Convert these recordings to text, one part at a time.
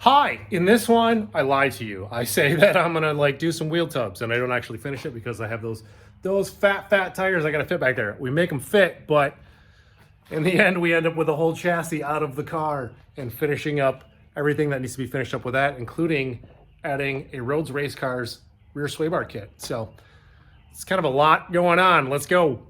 Hi, in this one, I lie to you. I say that I'm gonna like do some wheel tubs and I don't actually finish it because I have those fat tires I gotta fit back there. We make them fit, but in the end, we end up with a whole chassis out of the car and finishing up everything that needs to be finished up with that, including adding a Rhodes race car's rear sway bar kit. So it's kind of a lot going on. Let's go.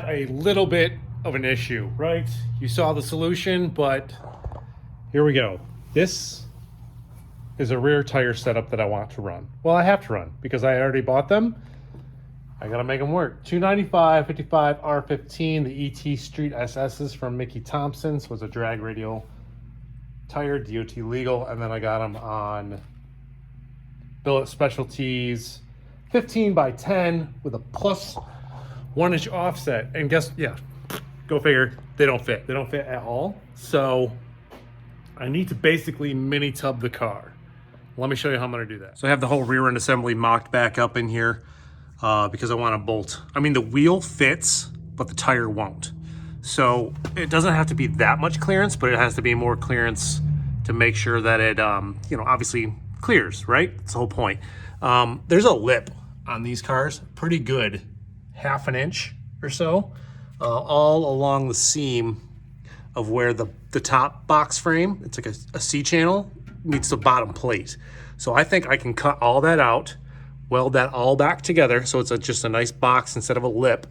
A little bit of an issue, right? You saw the solution, but here we go. This is a rear tire setup that I want to run. Well, I have to run because I already bought them. I gotta make them work. 295 55 R15, the ET Street SS's from Mickey Thompson's, was a drag radial tire, DOT legal, and then I got them on Billet Specialties 15 by 10 with a plus 1 inch offset, and go figure, they don't fit at all. So I need to basically mini tub the car. Let me show you how I'm gonna do that. So I have the whole rear end assembly mocked back up in here because I want to bolt. I mean, the wheel fits, but the tire won't. So it doesn't have to be that much clearance, but it has to be more clearance to make sure that it, obviously clears, right? That's the whole point. There's a lip on these cars, pretty good, 1/2 inch or so, all along the seam of where the top box frame, it's like a C channel, meets the bottom plate. So I think I can cut all that out, weld that all back together so it's just a nice box instead of a lip.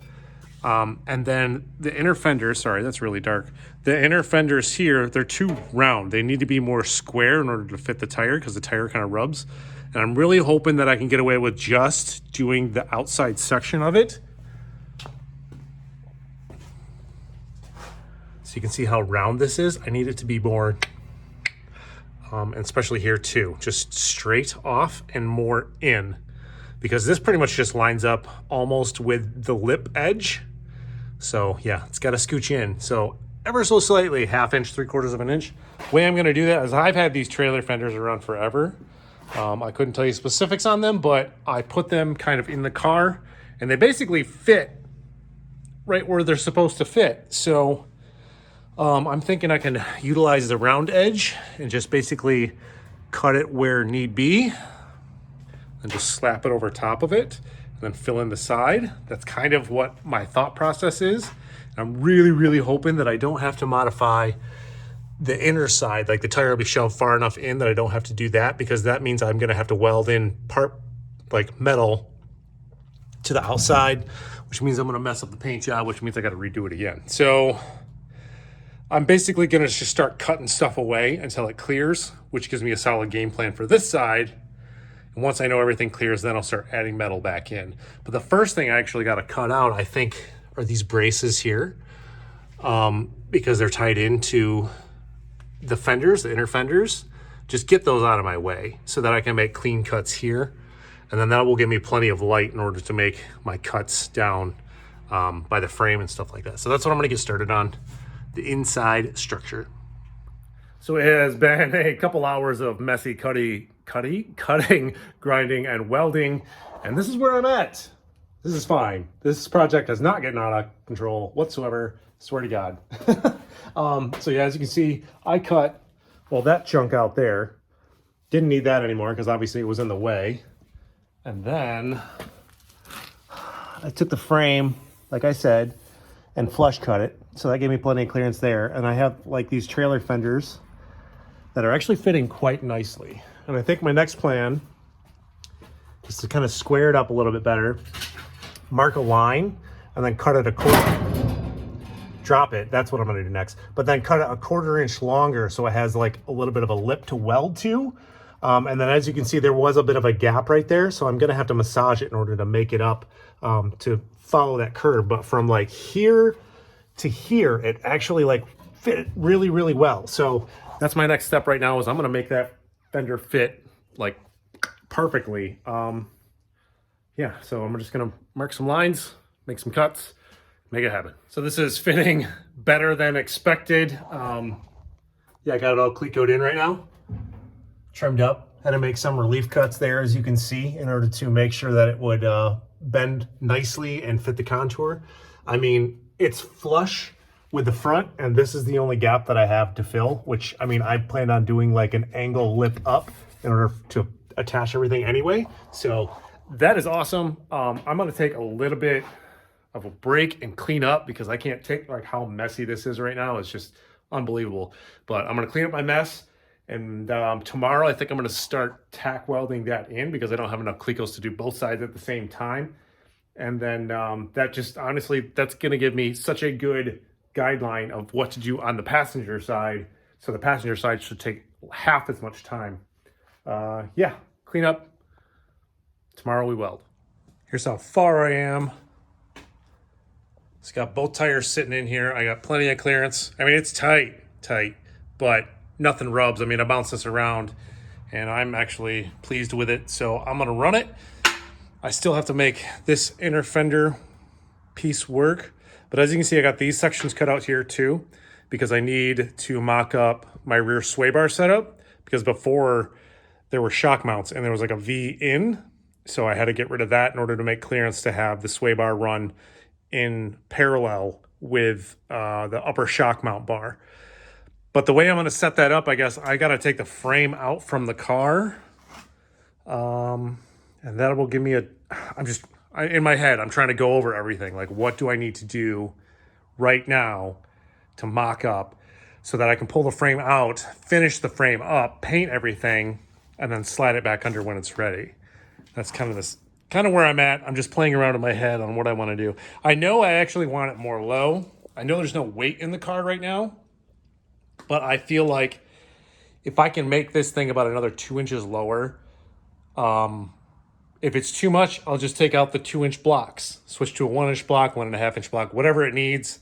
And then the inner fenders, sorry, that's really dark. The inner fenders here, they're too round. They need to be more square in order to fit the tire because the tire kind of rubs. And I'm really hoping that I can get away with just doing the outside section of it. So you can see how round this is. I need it to be more, and especially here too, just straight off and more in, because this pretty much just lines up almost with the lip edge. So yeah, it's got to scooch in. So ever so slightly, 1/2 inch, 3/4 of an inch. Way I'm gonna do that is I've had these trailer fenders around forever. I couldn't tell you specifics on them, but I put them kind of in the car and they basically fit right where they're supposed to fit. So I'm thinking I can utilize the round edge and just basically cut it where need be and just slap it over top of it and then fill in the side. That's kind of what my thought process is. I'm really hoping that I don't have to modify the inner side, like the tire will be shoved far enough in that I don't have to do that, because that means I'm gonna have to weld in part like metal to the outside, which means I'm gonna mess up the paint job, which means I gotta redo it again. So I'm basically gonna just start cutting stuff away until it clears, which gives me a solid game plan for this side. And once I know everything clears, then I'll start adding metal back in. But the first thing I actually gotta cut out, I think, are these braces here, because they're tied into the fenders, the inner fenders. Just get those out of my way so that I can make clean cuts here. And then that will give me plenty of light in order to make my cuts down by the frame and stuff like that. So that's what I'm gonna get started on, the inside structure. So it has been a couple hours of messy cutting, grinding, and welding, and this is where I'm at. This is fine. This project is not getting out of control whatsoever, swear to God. So yeah, as you can see, I cut, well, that chunk out there. Didn't need that anymore because obviously it was in the way. And then I took the frame, like I said, and flush cut it. So that gave me plenty of clearance there. And I have like these trailer fenders that are actually fitting quite nicely. And I think my next plan is to kind of square it up a little bit better, mark a line, and then cut it a quarter. Drop it, that's what I'm gonna do next. But then cut it a 1/4 inch longer so it has like a little bit of a lip to weld to. And then as you can see, there was a bit of a gap right there. So I'm gonna have to massage it in order to make it up to follow that curve. But from like here to here, it actually like fit really well. So that's my next step right now, is I'm gonna make that fender fit like perfectly. Yeah, so I'm just gonna mark some lines, make some cuts, make it happen. So this is fitting better than expected. Yeah, I got it all cleat-coated in right now. Trimmed up. Had to make some relief cuts there, as you can see, in order to make sure that it would bend nicely and fit the contour. I mean, it's flush with the front, and this is the only gap that I have to fill, which, I mean, I planned on doing like an angle lip up in order to attach everything anyway. So that is awesome. I'm gonna take a little bit of a break and clean up because I can't take like how messy this is right now. It's just unbelievable. But I'm gonna clean up my mess. And tomorrow I think I'm gonna start tack welding that in because I don't have enough clecos to do both sides at the same time. And then that just, honestly, that's gonna give me such a good guideline of what to do on the passenger side. So the passenger side should take half as much time. Yeah, clean up. Tomorrow we weld. Here's how far I am. It's got both tires sitting in here. I got plenty of clearance. I mean, it's tight, but nothing rubs. I mean, I bounce this around and I'm actually pleased with it. So I'm gonna run it. I still have to make this inner fender piece work. But as you can see, I got these sections cut out here too, because I need to mock up my rear sway bar setup, because before there were shock mounts and there was like a V in. So I had to get rid of that in order to make clearance to have the sway bar run in parallel with the upper shock mount bar. But the way I'm going to set that up, I guess I got to take the frame out from the car. And that will give me in my head, I'm trying to go over everything. Like, what do I need to do right now to mock up so that I can pull the frame out, finish the frame up, paint everything, and then slide it back under when it's ready. That's kind of where I'm at. I'm just playing around in my head on what I want to do. I know I actually want it more low. I know there's no weight in the car right now. But I feel like if I can make this thing about another 2 inches lower, if it's too much, I'll just take out the 2-inch blocks, switch to a 1-inch block, 1.5-inch block, whatever it needs.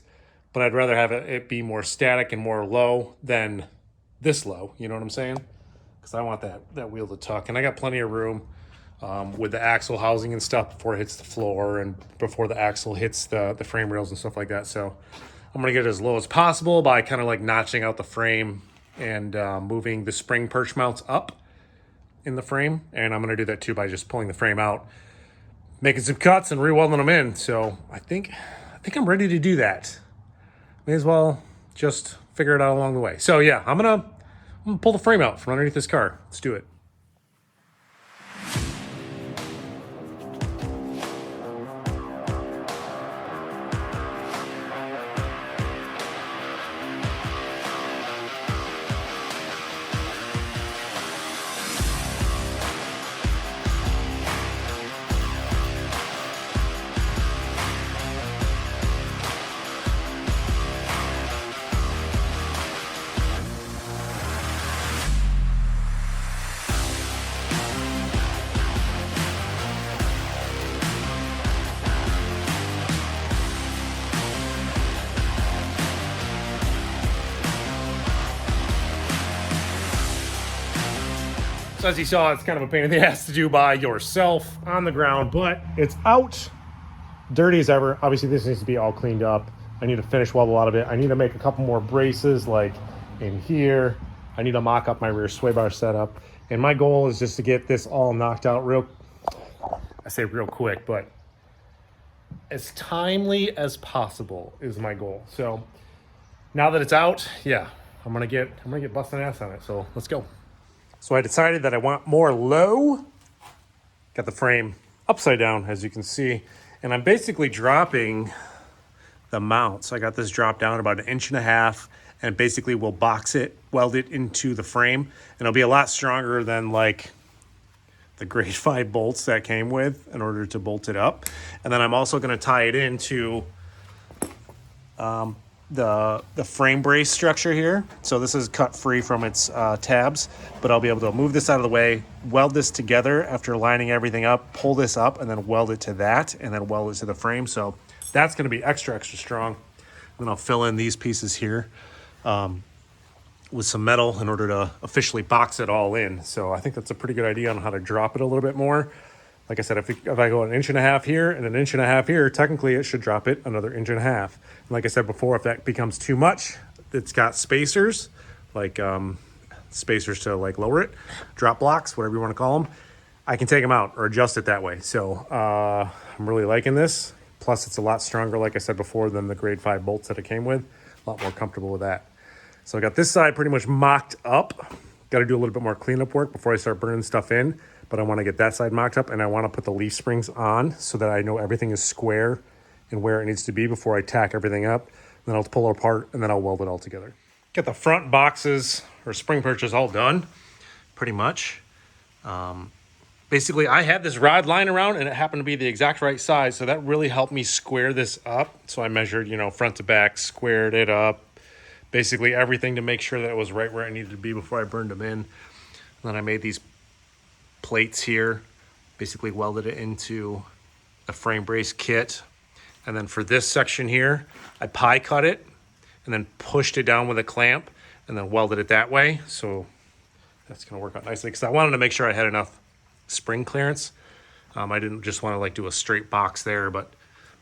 But I'd rather have it be more static and more low than this low. You know what I'm saying? Because I want that wheel to tuck. And I got plenty of room with the axle housing and stuff before it hits the floor and before the axle hits the frame rails and stuff like that. So I'm gonna get it as low as possible by kind of like notching out the frame and moving the spring perch mounts up in the frame. And I'm gonna do that too by just pulling the frame out, making some cuts and re-welding them in. So I think I'm ready to do that. May as well just figure it out along the way. So yeah, I'm gonna pull the frame out from underneath this car. Let's do it. So as you saw, it's kind of a pain in the ass to do by yourself on the ground, but it's out dirty as ever. Obviously this needs to be all cleaned up. I need to finish weld a lot of it. I need to make a couple more braces like in here. I need to mock up my rear sway bar setup. And my goal is just to get this all knocked out real quick, but as timely as possible is my goal. So now that it's out, yeah, I'm gonna get busting ass on it. So let's go. So I decided that I want more low. Got the frame upside down, as you can see. And I'm basically dropping the mount. So I got this dropped down about 1.5 inches, and basically we'll box it, weld it into the frame. And it'll be a lot stronger than like the grade 5 bolts that came with in order to bolt it up. And then I'm also gonna tie it into the frame brace structure here. So this is cut free from its tabs, but I'll be able to move this out of the way, weld this together after lining everything up, pull this up, and then weld it to that, and then weld it to the frame. So that's going to be extra strong. Then I'll fill in these pieces here with some metal in order to officially box it all in. So I think that's a pretty good idea on how to drop it a little bit more. Like I said, if I go 1.5 inches here and 1.5 inches here, technically it should drop it another 1.5 inches. And like I said before, if that becomes too much, it's got spacers, like spacers to like lower it, drop blocks, whatever you want to call them. I can take them out or adjust it that way. So I'm really liking this. Plus it's a lot stronger, like I said before, than the grade 5 bolts that it came with. A lot more comfortable with that. So I got this side pretty much mocked up. Got to do a little bit more cleanup work before I start burning stuff in. But I want to get that side mocked up, and I want to put the leaf springs on so that I know everything is square and where it needs to be before I tack everything up. Then I'll pull it apart, and then I'll weld it all together. Get the front boxes or spring perches all done, pretty much. Basically, I had this rod lying around, and it happened to be the exact right size, so that really helped me square this up. So I measured, front to back, squared it up, basically everything to make sure that it was right where it needed to be before I burned them in. And then I made these plates here, basically welded it into the frame brace kit. And then for this section here, I pie cut it and then pushed it down with a clamp and then welded it that way. So that's gonna work out nicely because I wanted to make sure I had enough spring clearance. I didn't just want to like do a straight box there, but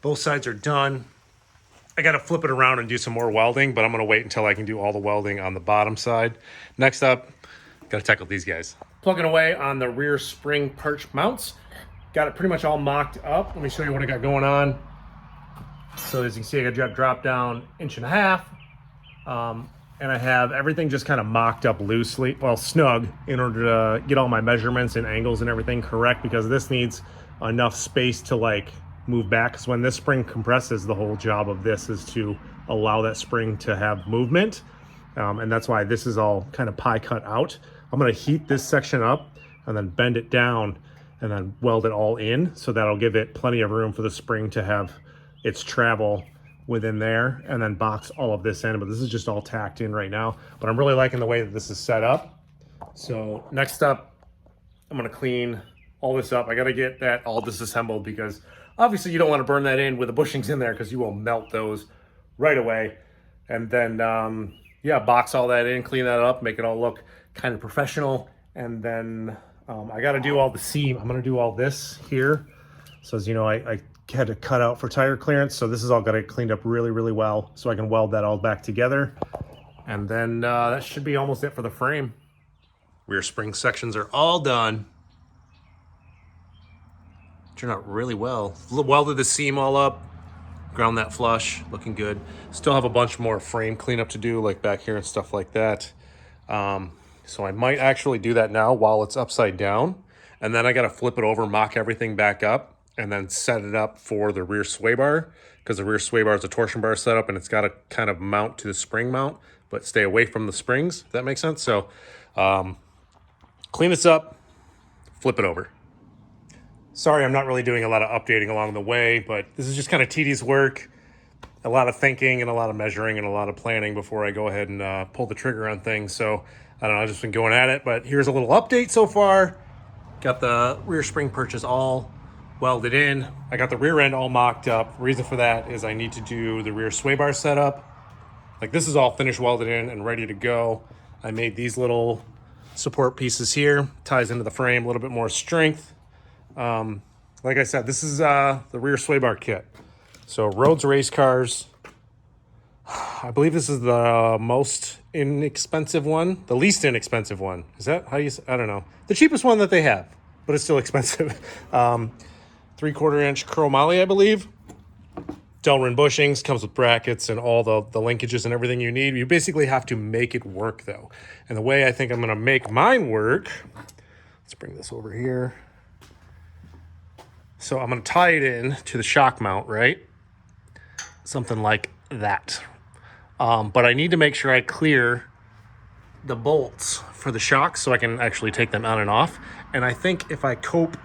both sides are done. I got to flip it around and do some more welding, but I'm going to wait until I can do all the welding on the bottom side. Next up, got to tackle these guys. Plugging away on the rear spring perch mounts. Got it pretty much all mocked up. Let me show you what I got going on. So as you can see, I got dropped down 1.5 inches. And I have everything just kind of mocked up loosely, well, snug, in order to get all my measurements and angles and everything correct, because this needs enough space to like move back. Because when this spring compresses, the whole job of this is to allow that spring to have movement. And that's why this is all kind of pie cut out. I'm gonna heat this section up and then bend it down and then weld it all in. So that'll give it plenty of room for the spring to have its travel within there, and then box all of this in. But this is just all tacked in right now, but I'm really liking the way that this is set up. So next up, I'm going to clean all this up. I got to get that all disassembled because obviously you don't want to burn that in with the bushings in there because you will melt those right away. And then yeah, box all that in, clean that up, make it all look kind of professional. And then I got to do all the seam. I'm going to do all this here. So as you know, I had to cut out for tire clearance, so this is all got to cleaned up really, really well so I can weld that all back together. And then that should be almost it for the frame. Rear spring sections are all done. Turned out really well. Welded the seam all up, ground that flush, looking good. Still have a bunch more frame cleanup to do, like back here and stuff like that. So I might actually do that now while it's upside down, and then I got to flip it over, mock everything back up, and then set it up for the rear sway bar, because the rear sway bar is a torsion bar setup and it's got to kind of mount to the spring mount, but stay away from the springs, if that makes sense. So clean this up, flip it over. Sorry, I'm not really doing a lot of updating along the way, but this is just kind of tedious work, a lot of thinking and a lot of measuring and a lot of planning before I go ahead and pull the trigger on things. So I don't know, I've just been going at it, but here's a little update so far. Got the rear spring perches all welded in. I got the rear end all mocked up. Reason for that is I need to do the rear sway bar setup. Like this is all finished welded in and ready to go. I made these little support pieces here, ties into the frame, a little bit more strength. Like I said, this is the rear sway bar kit. So Rhodes race cars, I believe this is the most inexpensive one, the least inexpensive one. Is that how you say? I don't know. The cheapest one that they have, but it's still expensive. 3/4 inch chromoly, I believe. Delrin bushings, comes with brackets and all the linkages and everything you need. You basically have to make it work though. And the way I think I'm gonna make mine work, let's bring this over here. So I'm gonna tie it in to the shock mount, right? Something like that. But I need to make sure I clear the bolts for the shocks so I can actually take them on and off. And I think if I cope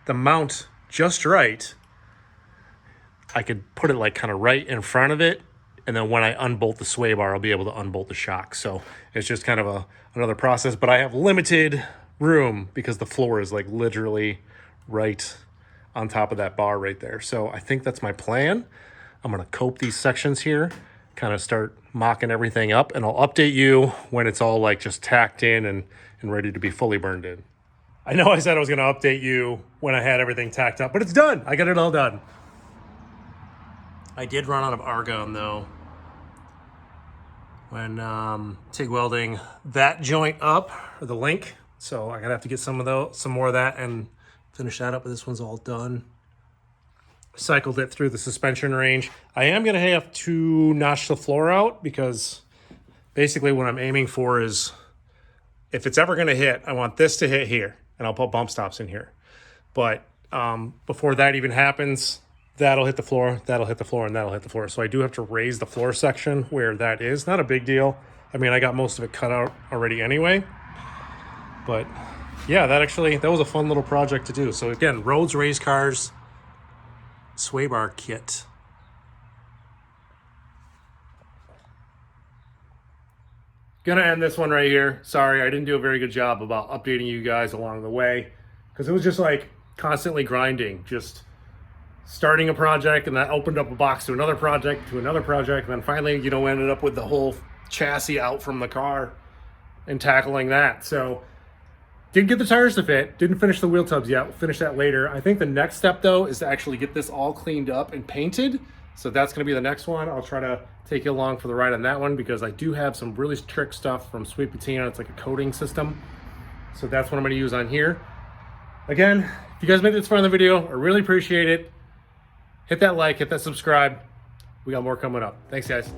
the mount just right, I could put it like kind of right in front of it, and then when I unbolt the sway bar, I'll be able to unbolt the shock. So it's just kind of another process, but I have limited room because the floor is like literally right on top of that bar right there. So I think that's my plan. I'm gonna cope these sections here, kind of start mocking everything up, and I'll update you when it's all like just tacked in and ready to be fully burned in. I know I said I was going to update you when I had everything tacked up, but it's done. I got it all done. I did run out of argon though when TIG welding that joint up, or the link. So I'm gonna have to get some more of that and finish that up, but this one's all done. Cycled it through the suspension range. I am gonna have to notch the floor out because basically what I'm aiming for is, if it's ever gonna hit, I want this to hit here, and I'll put bump stops in here. But before that even happens, that'll hit the floor, that'll hit the floor, and that'll hit the floor. So I do have to raise the floor section where that is. Not a big deal. I mean, I got most of it cut out already anyway. But yeah, that was a fun little project to do. So again, Rhodes race cars, sway bar kit. Gonna end this one right here. Sorry, I didn't do a very good job about updating you guys along the way, because it was just like constantly grinding, just starting a project, and that opened up a box to another project, and then finally, you know, ended up with the whole chassis out from the car and tackling that. So did get the tires to fit, didn't finish the wheel tubs yet. We'll finish that later. I think the next step though is to actually get this all cleaned up and painted. So that's gonna be the next one. I'll try to take you along for the ride on that one, because I do have some really trick stuff from Sweet Patina. It's like a coating system. So that's what I'm gonna use on here. Again, if you guys made it this far in the video, I really appreciate it. Hit that like, hit that subscribe. We got more coming up. Thanks, guys.